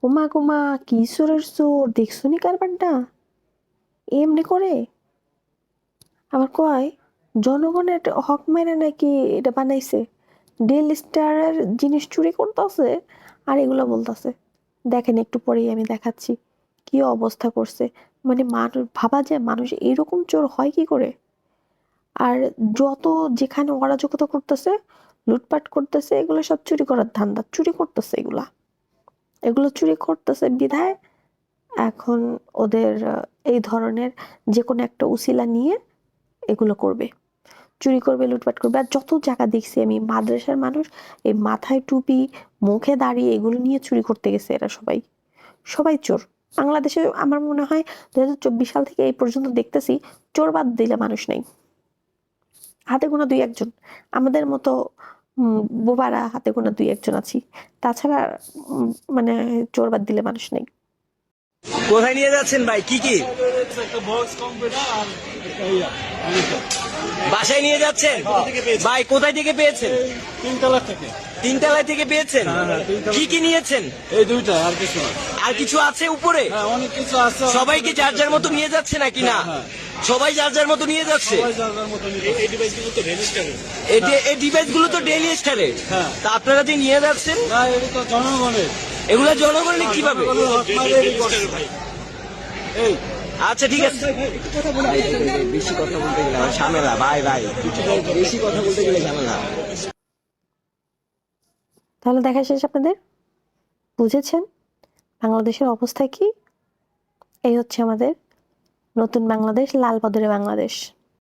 ওমা গোমা কি চোরের চোর, দেখছো নি কারবারটা এমনি করে। আবার কয় জনগণের হক মেরে নাকি এটা বানাইছে, ডেল স্টারের জিনিস চুরি করতেছে আর এগুলো বলতেছে। দেখেন একটু পরেই আমি দেখাচ্ছি কি অবস্থা করছে। মানে মানুষ ভাবা যায় মানুষ এরকম চোর হয় কি করে। আর যত যেখানে অরাজকতা করতেছে, লুটপাট করতেছে, এগুলো সব চুরি করার ধান্দা, চুরি করতেছে এগুলো চুরি করতেছে বিধায় এখন ওদের এই ধরনের যে কোনো একটা উসিলা নিয়ে এগুলো করবে, চুরি করবে, লুটপাট করবে। আর যত জায়গা দেখছি আমি মাদ্রাসার মানুষ এই মাথায় টুপি, মুখে দাঁড়িয়ে এগুলো নিয়ে চুরি করতে গেছে। এরা সবাই সবাই চোর। বাংলাদেশে আমার মনে হয় 2024 সাল থেকে এই পর্যন্ত দেখতেছি চোর বাদ দিলে মানুষ নেই, হাতে গোনা দুই একজন। আমাদের মতো বোবারা হাতে গোনা দুই একজন আছি, তাছাড়া মানে চোর বাদ দিলে মানুষ নেই। কোথায় নিয়ে যাচ্ছেন ভাই? কি কি বাসায় নিয়ে যাচ্ছেন ভাই? কোথায় থেকে পেয়েছেন? তিনতলা থেকে। তিনতলায় থেকে পেয়েছেন? কি কি নিয়েছেন? এই দুইটা, আর কিছু না। আর কিছু আছে উপরে? হ্যাঁ, অনেক কিছু আছে। সবাইকে যার যার মতো নিয়ে যাচ্ছে নাকি না? সবাই যার যার মতো নিয়ে যাচ্ছে। সবাই যার যার মতো নিতে। এই ডিভাইস গুলো তো ডেইলি স্টারে। হ্যাঁ। তা আপনারা যে নিয়ে যাচ্ছেন, না, এটা তো জনগণের। এগুলা জনগণের কিভাবে? জনগণের হক মাইরে এরই করছে। এই আচ্ছা ঠিক আছে, বেশি কথা বলতে গেলে আমার ঝামেলা ভাই ভাই, বেশি কথা বলতে গেলে ঝামেলা। তাহলে দেখা শেষ আপনাদের, বুঝেছেন বাংলাদেশের অবস্থা কি? এই হচ্ছে আমাদের নতুন বাংলাদেশ, লাল বদরে বাংলাদেশ।